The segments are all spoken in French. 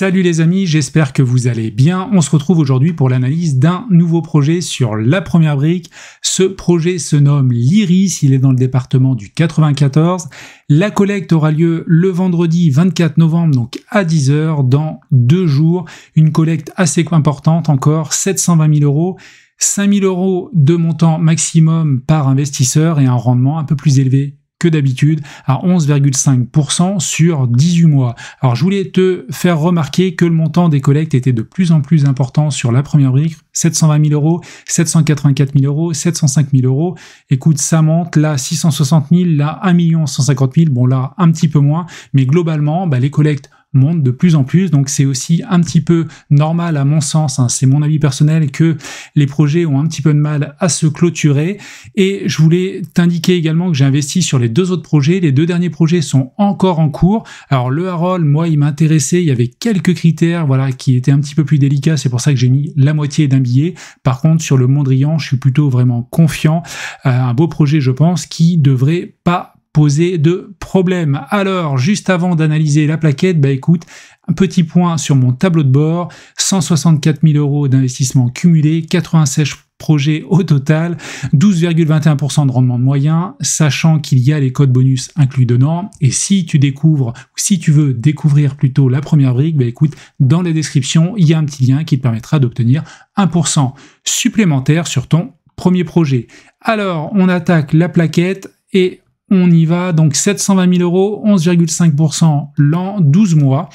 Salut les amis, j'espère que vous allez bien. On se retrouve aujourd'hui pour l'analyse d'un nouveau projet sur la première brique. Ce projet se nomme l'Iris, il est dans le département du 94. La collecte aura lieu le vendredi 24 novembre, donc à 10 h, dans 2 jours. Une collecte assez importante encore, 720 000 €. 5 000 € de montant maximum par investisseur et un rendement un peu plus élevé que d'habitude, à 11,5% sur 18 mois. Alors je voulais te faire remarquer que le montant des collectes était de plus en plus important sur la première brique, 720 000 €, 784 000 €, 705 000 €. Écoute, ça monte, là 660 000, là 1 150 000, bon là un petit peu moins, mais globalement, les collectes monte de plus en plus, donc c'est aussi un petit peu normal à mon sens, c'est mon avis personnel, que les projets ont un petit peu de mal à se clôturer. Et je voulais t'indiquer également que j'ai investi sur les 2 autres projets. Les 2 derniers projets sont encore en cours. Alors le Harold, moi, il m'intéressait, il y avait quelques critères, voilà, qui étaient un petit peu plus délicats, c'est pour ça que j'ai mis la moitié d'un billet. Par contre, sur le Mondrian, je suis plutôt vraiment confiant. Un beau projet, je pense, qui devrait pas poser de problème. Alors, juste avant d'analyser la plaquette, écoute, un petit point sur mon tableau de bord, 164 000 € d'investissement cumulé, 96 projets au total, 12,21% de rendement moyen, sachant qu'il y a les codes bonus inclus dedans. Et si tu découvres, ou si tu veux découvrir plutôt la première brique, écoute, dans la description, il y a un petit lien qui te permettra d'obtenir 1% supplémentaire sur ton premier projet. Alors, on attaque la plaquette et on y va, donc 720 000 €, 11,5% l'an, 12 mois.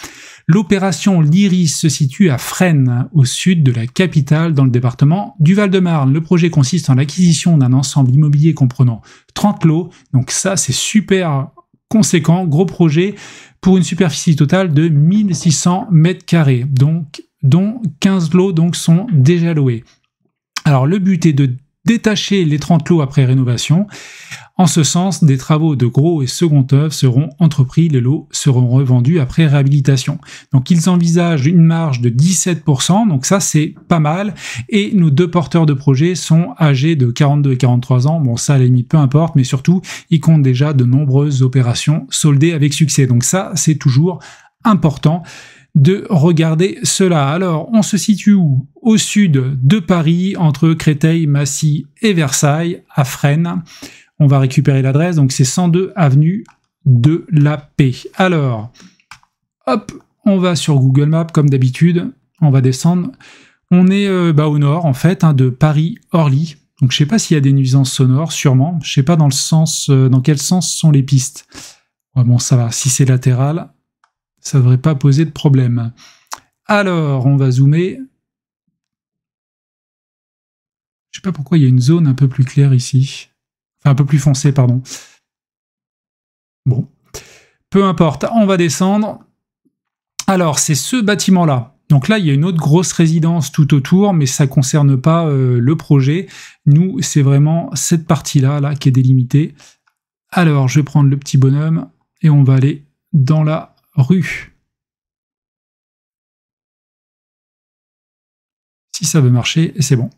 L'opération l'Iris se situe à Fresnes, au sud de la capitale, dans le département du Val-de-Marne. Le projet consiste en l'acquisition d'un ensemble immobilier comprenant 30 lots, donc ça c'est super conséquent, gros projet, pour une superficie totale de 1600 m², donc, dont 15 lots sont déjà loués. Alors le but est de détacher les 30 lots après rénovation. En ce sens, des travaux de gros et second œuvre seront entrepris, les lots seront revendus après réhabilitation. Donc ils envisagent une marge de 17%, donc ça c'est pas mal, et nos 2 porteurs de projet sont âgés de 42 et 43 ans, bon ça à la limite peu importe, mais surtout ils comptent déjà de nombreuses opérations soldées avec succès, donc ça c'est toujours important de regarder cela. Alors, on se situe où? Au sud de Paris, entre Créteil, Massy et Versailles, à Fresnes. On va récupérer l'adresse, donc c'est 102 avenue de la Paix. Alors, hop, on va sur Google Maps comme d'habitude, on va descendre. On est au nord, en fait, de Paris-Orly. Donc je sais pas s'il y a des nuisances sonores, sûrement. Je sais pas dans quel sens sont les pistes. Ouais, bon, ça va, si c'est latéral, ça devrait pas poser de problème. Alors, on va zoomer. Je sais pas pourquoi il y a une zone un peu plus claire ici. Enfin, un peu plus foncée, pardon. Bon. Peu importe, on va descendre. Alors, c'est ce bâtiment-là. Donc là, il y a une autre grosse résidence tout autour, mais ça concerne pas le projet. Nous, c'est vraiment cette partie-là là, qui est délimitée. Alors, je vais prendre le petit bonhomme et on va aller dans la rue. Si ça veut marcher, c'est bon.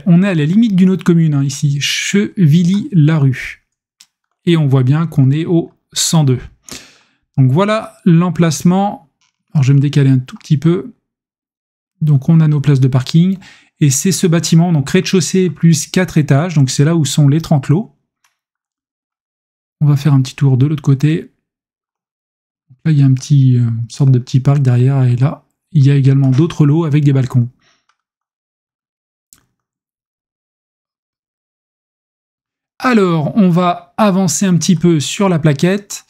On est à la limite d'une autre commune, ici, Chevilly-la-Rue. Et on voit bien qu'on est au 102. Donc voilà l'emplacement. Alors je vais me décaler un tout petit peu. Donc on a nos places de parking. Et c'est ce bâtiment, donc rez-de-chaussée plus 4 étages. Donc c'est là où sont les 30 lots. On va faire un petit tour de l'autre côté. Là, il y a une sorte de petit parc derrière, et là, il y a également d'autres lots avec des balcons. Alors, on va avancer un petit peu sur la plaquette.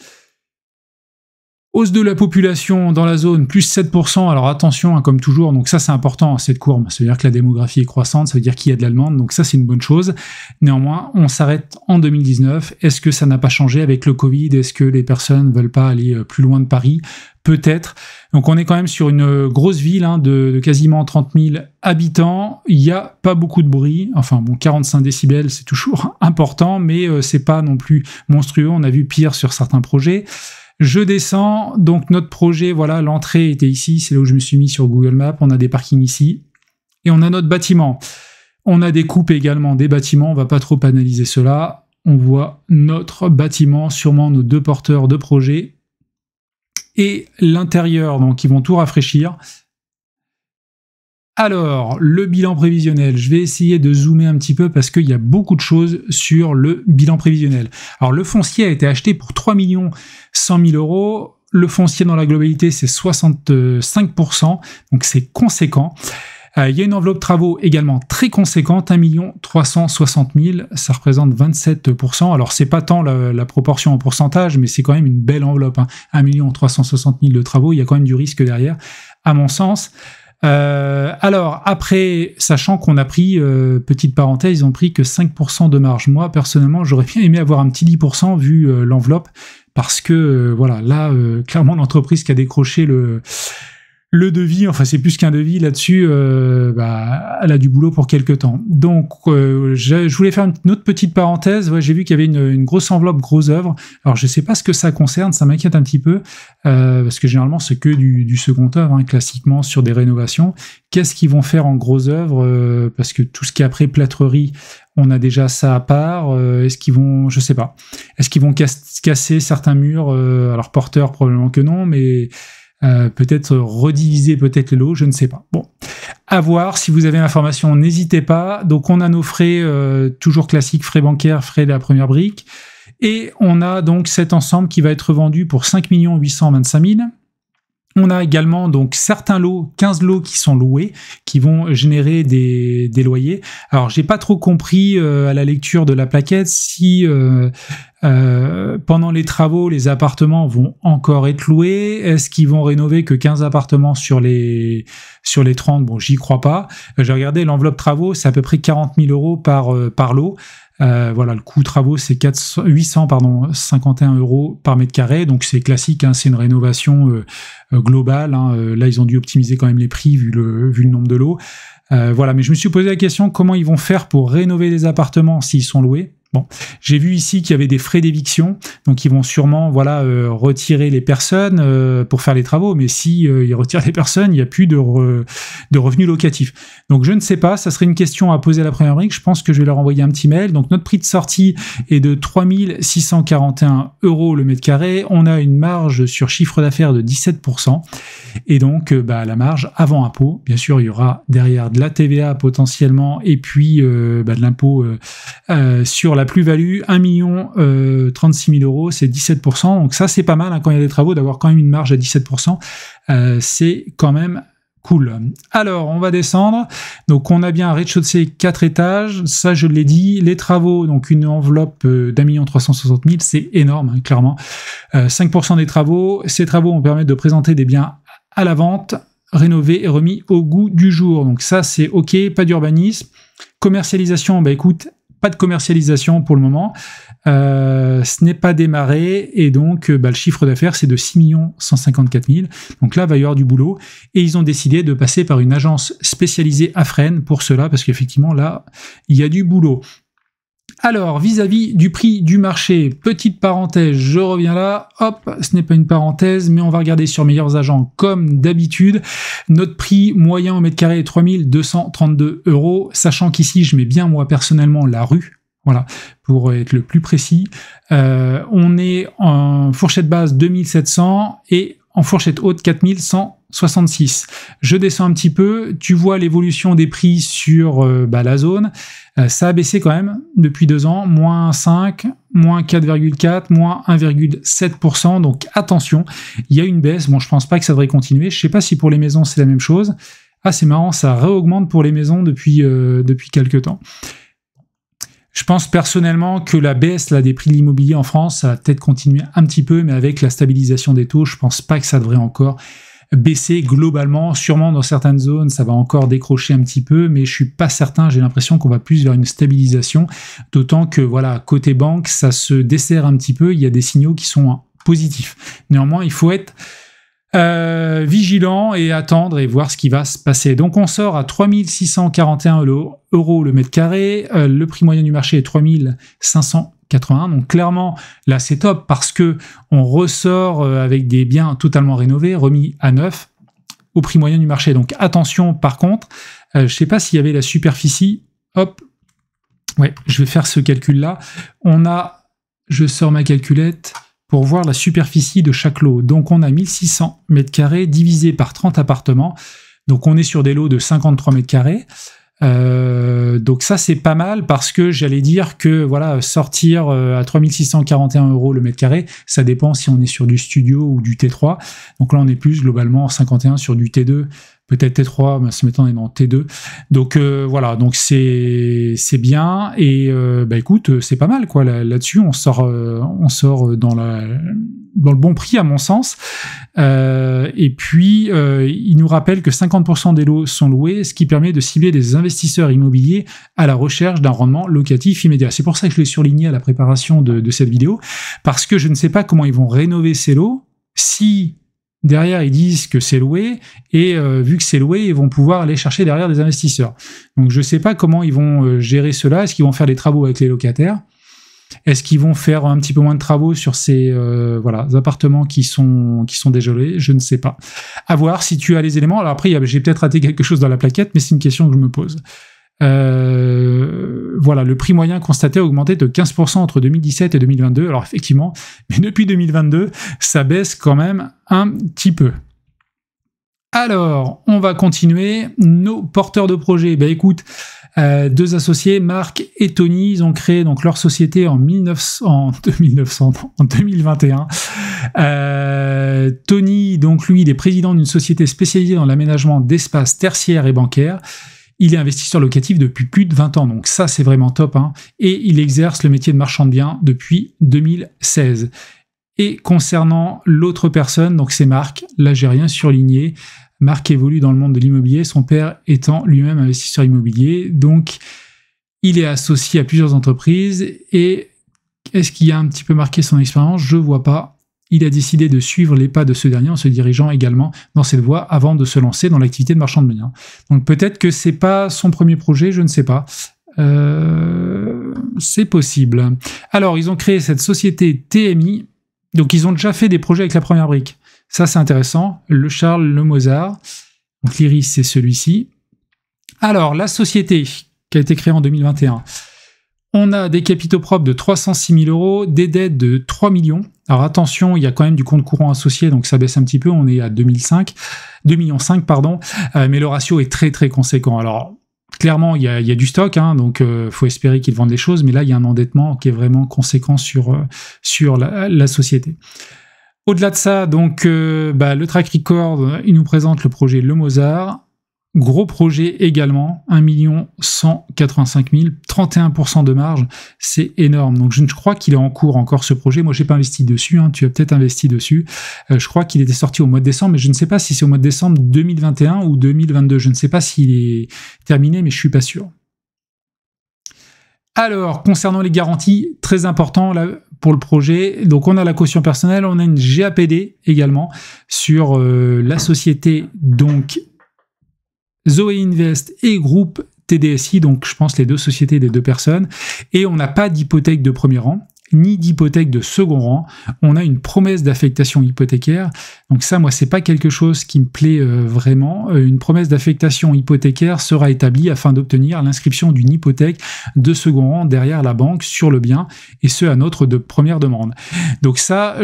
Hausse de la population dans la zone, plus 7%. Alors attention, comme toujours, donc ça c'est important, cette courbe. Ça veut dire que la démographie est croissante, ça veut dire qu'il y a de la demande, donc ça c'est une bonne chose. Néanmoins, on s'arrête en 2019. Est-ce que ça n'a pas changé avec le Covid? Est-ce que les personnes ne veulent pas aller plus loin de Paris? Peut-être. Donc on est quand même sur une grosse ville de quasiment 30 000 habitants. Il n'y a pas beaucoup de bruit. Enfin bon, 45 décibels, c'est toujours important, mais c'est pas non plus monstrueux. On a vu pire sur certains projets. Je descends, donc notre projet, voilà, l'entrée était ici, c'est là où je me suis mis sur Google Maps, on a des parkings ici, et on a notre bâtiment. On a des coupes également des bâtiments, on va pas trop analyser cela. On voit notre bâtiment, sûrement nos 2 porteurs de projet. et l'intérieur, donc ils vont tout rafraîchir. Alors, le bilan prévisionnel, je vais essayer de zoomer un petit peu parce qu'il y a beaucoup de choses sur le bilan prévisionnel. Alors, le foncier a été acheté pour 3 100 000 €. Le foncier dans la globalité, c'est 65%, donc c'est conséquent. Il y a une enveloppe travaux également très conséquente, 1 360 000, ça représente 27%. Alors, c'est pas tant la proportion en pourcentage, mais c'est quand même une belle enveloppe. 1 360 000 de travaux, il y a quand même du risque derrière, à mon sens. Alors, après, sachant qu'on a pris, petite parenthèse, ils ont pris que 5% de marge. Moi, personnellement, j'aurais bien aimé avoir un petit 10% vu l'enveloppe, parce que, voilà, là, clairement, l'entreprise qui a décroché le devis, enfin c'est plus qu'un devis là-dessus, elle a du boulot pour quelques temps. Donc je voulais faire une autre petite parenthèse. Ouais, j'ai vu qu'il y avait une grosse enveloppe, grosse œuvre. Alors je sais pas ce que ça concerne, ça m'inquiète un petit peu, parce que généralement c'est que du second œuvre, classiquement sur des rénovations. Qu'est-ce qu'ils vont faire en grosse œuvre, parce que tout ce qui est après plâtrerie, on a déjà ça à part. Est-ce qu'ils vont, je sais pas, est-ce qu'ils vont casser certains murs, alors porteurs probablement que non, mais peut-être rediviser peut-être les lots, je ne sais pas. Bon, à voir. Si vous avez l'information, n'hésitez pas. Donc on a nos frais toujours classiques, frais bancaires, frais de la première brique, et on a donc cet ensemble qui va être vendu pour 5 825 000. On a également donc certains lots, 15 lots qui sont loués, qui vont générer des loyers. Alors j'ai pas trop compris à la lecture de la plaquette si pendant les travaux, les appartements vont encore être loués. Est-ce qu'ils vont rénover que 15 appartements sur les 30? Bon, j'y crois pas. J'ai regardé l'enveloppe travaux, c'est à peu près 40 000 € par lot. Voilà, le coût travaux c'est 851 € par mètre carré, donc c'est classique, c'est une rénovation globale. Là ils ont dû optimiser quand même les prix vu le nombre de lots. Voilà, mais je me suis posé la question, comment ils vont faire pour rénover les appartements s'ils sont loués? Bon, j'ai vu ici qu'il y avait des frais d'éviction, donc ils vont sûrement retirer les personnes pour faire les travaux, mais si ils retirent les personnes, il n'y a plus de revenus locatifs. Donc je ne sais pas, ça serait une question à poser à la première brique, je pense que je vais leur envoyer un petit mail. Donc notre prix de sortie est de 3 641 € le mètre carré, on a une marge sur chiffre d'affaires de 17%, et donc la marge avant impôt, bien sûr il y aura derrière de la TVA potentiellement, et puis de l'impôt sur la plus-value, 1 036 000 €, c'est 17%, donc ça c'est pas mal quand il y a des travaux, d'avoir quand même une marge à 17%, c'est quand même cool. Alors on va descendre, donc on a bien un rez-de-chaussée 4 étages, ça je l'ai dit, les travaux, donc une enveloppe d'1 360 000, c'est énorme, clairement. 5% des travaux, ces travaux vont permettre de présenter des biens à la vente, rénovés et remis au goût du jour, donc ça c'est ok, pas d'urbanisme. Commercialisation, écoute, pas de commercialisation pour le moment, ce n'est pas démarré, et donc le chiffre d'affaires c'est de 6 154 000, donc là va y avoir du boulot, et ils ont décidé de passer par une agence spécialisée à Fresnes pour cela, parce qu'effectivement là il y a du boulot. Alors, vis-à-vis du prix du marché, petite parenthèse, je reviens là, hop, ce n'est pas une parenthèse, mais on va regarder sur Meilleurs Agents comme d'habitude. Notre prix moyen au mètre carré est 3 232 €, sachant qu'ici, je mets bien moi personnellement la rue, voilà, pour être le plus précis. On est en fourchette basse 2700 et en fourchette haute 4166. Je descends un petit peu, tu vois l'évolution des prix sur la zone. Ça a baissé quand même depuis 2 ans, moins 5, moins 4,4, moins 1,7%, donc attention, il y a une baisse. Bon, je pense pas que ça devrait continuer, je sais pas si pour les maisons c'est la même chose. Ah, c'est marrant, ça réaugmente pour les maisons depuis quelques temps. Je pense personnellement que la baisse des prix de l'immobilier en France, ça va peut-être continuer un petit peu, mais avec la stabilisation des taux, je pense pas que ça devrait encore baisser globalement. Sûrement dans certaines zones, ça va encore décrocher un petit peu, mais je suis pas certain, j'ai l'impression qu'on va plus vers une stabilisation, d'autant que côté banque, ça se dessert un petit peu, il y a des signaux qui sont positifs. Néanmoins, il faut être vigilant et attendre et voir ce qui va se passer. Donc on sort à 3 641 € le mètre carré, le prix moyen du marché est 3 581, donc clairement là c'est top parce que on ressort avec des biens totalement rénovés, remis à neuf au prix moyen du marché. Donc attention par contre, je sais pas s'il y avait la superficie, hop, ouais, je vais faire ce calcul là, je sors ma calculette pour voir la superficie de chaque lot. Donc on a 1600 m² divisé par 30 appartements. Donc on est sur des lots de 53 m². Donc ça c'est pas mal parce que j'allais dire que voilà, sortir à 3641 € le mètre carré, ça dépend si on est sur du studio ou du T3. Donc là on est plus globalement 51 sur du T2, peut-être T3, mais ce matin on est dans T2. Donc voilà, donc c'est bien et écoute, c'est pas mal quoi. Là-dessus on sort dans le bon prix à mon sens. Et puis il nous rappelle que 50% des lots sont loués, ce qui permet de cibler des investisseurs immobiliers à la recherche d'un rendement locatif immédiat. C'est pour ça que je l'ai surligné à la préparation de cette vidéo, parce que je ne sais pas comment ils vont rénover ces lots si derrière ils disent que c'est loué, et vu que c'est loué, ils vont pouvoir aller chercher derrière des investisseurs. Donc je ne sais pas comment ils vont gérer cela. Est-ce qu'ils vont faire des travaux avec les locataires ? Est-ce qu'ils vont faire un petit peu moins de travaux sur ces appartements qui sont déjà loués ? Je ne sais pas. À voir si tu as les éléments. Alors après, j'ai peut-être raté quelque chose dans la plaquette, mais c'est une question que je me pose. Voilà, le prix moyen constaté a augmenté de 15% entre 2017 et 2022. Alors effectivement, mais depuis 2022, ça baisse quand même un petit peu. Alors, on va continuer. Nos porteurs de projets, écoute, deux associés, Marc et Tony, ils ont créé donc leur société en 2021. Tony, donc lui, il est président d'une société spécialisée dans l'aménagement d'espaces tertiaires et bancaires. Il est investisseur locatif depuis plus de 20 ans, donc ça c'est vraiment top, hein. Et il exerce le métier de marchand de biens depuis 2016. Et concernant l'autre personne, donc c'est Marc, là j'ai rien surligné. Marc évolue dans le monde de l'immobilier, son père étant lui-même investisseur immobilier, donc il est associé à plusieurs entreprises. Et est-ce qu'il y a un petit peu marqué son expérience ? Je vois pas. Il a décidé de suivre les pas de ce dernier en se dirigeant également dans cette voie avant de se lancer dans l'activité de marchand de biens. Donc peut-être que c'est pas son premier projet, je ne sais pas. C'est possible. Alors ils ont créé cette société TMI, donc ils ont déjà fait des projets avec la première brique. Ça c'est intéressant, le Charles, le Mozart. Donc l'Iris c'est celui-ci. Alors la société qui a été créée en 2021, on a des capitaux propres de 306 000 €, des dettes de 3 millions. Alors attention, il y a quand même du compte courant associé, donc ça baisse un petit peu, on est à 2,5 millions, mais le ratio est très très conséquent. Alors clairement, il y a du stock, hein, donc faut espérer qu'ils vendent des choses, mais là il y a un endettement qui est vraiment conséquent sur la société. Au-delà de ça, donc le track record, il nous présente le projet Le Mozart. Gros projet également, 1 185 000, 31% de marge, c'est énorme. Donc je crois qu'il est en cours encore ce projet. Moi, j'ai pas investi dessus, hein, tu as peut-être investi dessus. Je crois qu'il était sorti au mois de décembre, mais je ne sais pas si c'est au mois de décembre 2021 ou 2022. Je ne sais pas s'il est terminé, mais je suis pas sûr. Alors, concernant les garanties, très important là pour le projet. Donc on a la caution personnelle, on a une GAPD également sur la société donc Zoé Invest et groupe TDSI, donc je pense les deux sociétés des deux personnes, et on n'a pas d'hypothèque de premier rang, ni d'hypothèque de second rang, on a une promesse d'affectation hypothécaire, donc ça moi c'est pas quelque chose qui me plaît vraiment. Une promesse d'affectation hypothécaire sera établie afin d'obtenir l'inscription d'une hypothèque de second rang derrière la banque sur le bien, et ce à notre de première demande. Donc ça,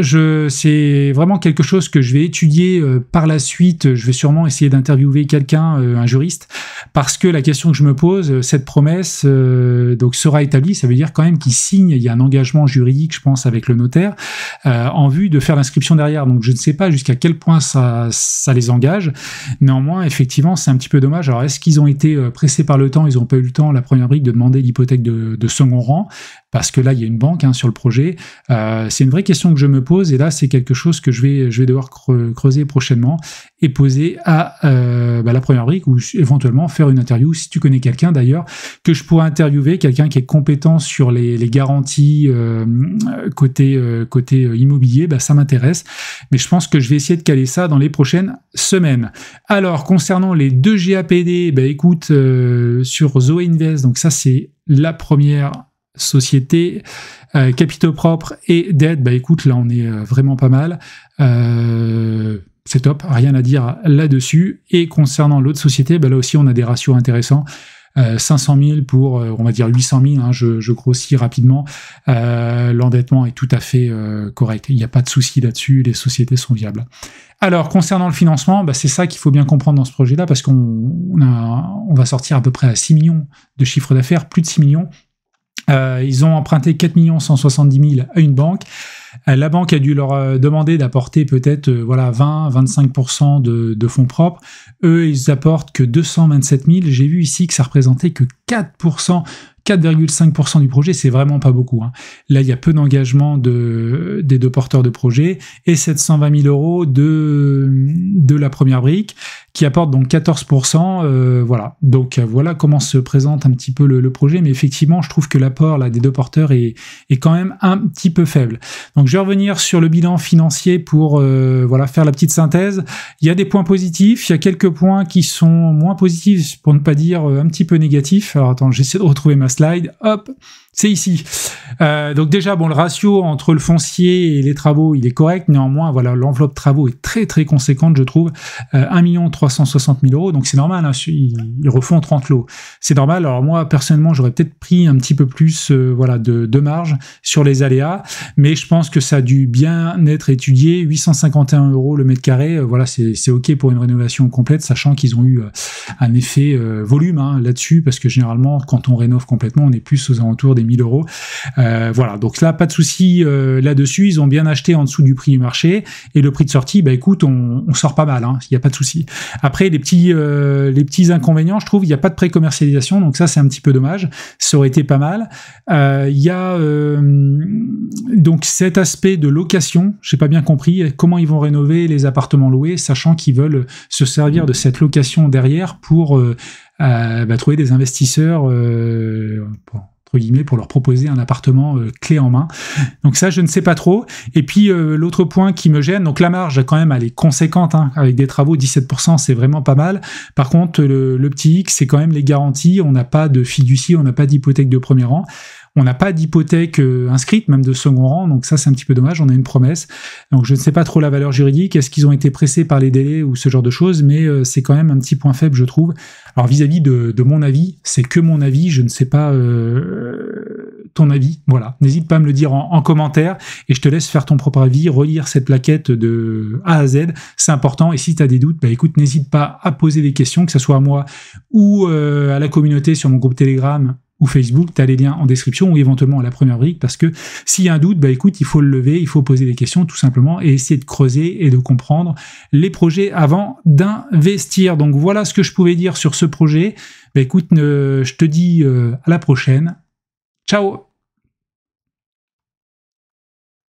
c'est vraiment quelque chose que je vais étudier par la suite. Je vais sûrement essayer d'interviewer quelqu'un, un juriste, parce que la question que je me pose, cette promesse donc sera établie, ça veut dire quand même qu'il signe, il y a un engagement juridique, je pense, avec le notaire, en vue de faire l'inscription derrière. Donc je ne sais pas jusqu'à quel point ça les engage. Néanmoins, effectivement, c'est un petit peu dommage. Alors est-ce qu'ils ont été pressés par le temps, ils n'ont pas eu le temps, la première brique, de demander l'hypothèque de second rang, parce que là, il y a une banque sur le projet. C'est une vraie question que je me pose, et là, c'est quelque chose que je vais devoir creuser prochainement et poser à la première brique, ou éventuellement faire une interview, si tu connais quelqu'un d'ailleurs, que je pourrais interviewer, quelqu'un qui est compétent sur les garanties côté immobilier, ça m'intéresse. Mais je pense que je vais essayer de caler ça dans les prochaines semaines. Alors, concernant les deux GAPD, écoute, sur Zoé Invest, donc ça, c'est la première société, capitaux propres et dette, écoute, là on est vraiment pas mal, c'est top, rien à dire là-dessus. Et concernant l'autre société, là aussi on a des ratios intéressants, 500 000 pour, on va dire 800 000, hein, je grossis rapidement. L'endettement est tout à fait correct. Il n'y a pas de souci là-dessus, les sociétés sont viables. Alors, concernant le financement, c'est ça qu'il faut bien comprendre dans ce projet-là, parce qu'on va sortir à peu près à 6 millions de chiffre d'affaires, plus de 6 millions. Ils ont emprunté 4 170 000 à une banque. La banque a dû leur demander d'apporter peut-être 20-25% de fonds propres. Eux, ils apportent que 227 000. J'ai vu ici que ça représentait que 4,5% du projet, c'est vraiment pas beaucoup. Hein. Là, il y a peu d'engagement des deux porteurs de projet et 720 000 euros de la première brique qui apporte donc 14%. Voilà. Donc voilà comment se présente un petit peu le projet. Mais effectivement, je trouve que l'apport là des deux porteurs est quand même un petit peu faible. Donc je vais revenir sur le bilan financier pour faire la petite synthèse. Il y a des points positifs, il y a quelques points qui sont moins positifs, pour ne pas dire un petit peu négatifs. Alors attends, j'essaie de retrouver ma slide. Hop, c'est ici. Donc déjà, le ratio entre le foncier et les travaux, il est correct. Néanmoins, voilà, l'enveloppe travaux est très très conséquente, je trouve. 1 360 000 euros. Donc c'est normal, hein, ils refont 30 lots. C'est normal. Alors moi, personnellement, j'aurais peut-être pris un petit peu plus de marge sur les aléas, mais je pense que ça a dû bien être étudié. 851 euros le mètre carré. C'est OK pour une rénovation complète, sachant qu'ils ont eu un effet volume là-dessus, parce que généralement, quand on rénove complètement, on est plus aux alentours des 1 000 euros. Donc là, pas de souci là-dessus. Ils ont bien acheté en dessous du prix du marché, et le prix de sortie, écoute, on sort pas mal, il n'y a pas de souci. Après, les petits inconvénients, je trouve, il n'y a pas de pré-commercialisation, donc ça, c'est un petit peu dommage. Ça aurait été pas mal. Il y a donc cet aspect de location, j'ai pas bien compris comment ils vont rénover les appartements loués, sachant qu'ils veulent se servir de cette location derrière pour trouver des investisseurs pour leur proposer un appartement clé en main. Donc ça, je ne sais pas trop. Et puis, l'autre point qui me gêne, donc la marge, quand même, elle est conséquente, avec des travaux, 17%, c'est vraiment pas mal. Par contre, le petit X, c'est quand même les garanties. On n'a pas de fiducie, on n'a pas d'hypothèque de premier rang. On n'a pas d'hypothèque inscrite, même de second rang, donc ça c'est un petit peu dommage, on a une promesse. Donc je ne sais pas trop la valeur juridique, est-ce qu'ils ont été pressés par les délais ou ce genre de choses, mais c'est quand même un petit point faible, je trouve. Alors vis-à-vis de mon avis, c'est que mon avis, je ne sais pas ton avis, voilà. N'hésite pas à me le dire en commentaire, et je te laisse faire ton propre avis, relire cette plaquette de A à Z, c'est important, et si tu as des doutes, écoute, n'hésite pas à poser des questions, que ce soit à moi ou à la communauté sur mon groupe Telegram, ou Facebook, tu as les liens en description, ou éventuellement à la première brique, parce que s'il y a un doute, écoute, il faut le lever, il faut poser des questions tout simplement, et essayer de creuser et de comprendre les projets avant d'investir. Donc voilà ce que je pouvais dire sur ce projet. Écoute, je te dis à la prochaine. Ciao!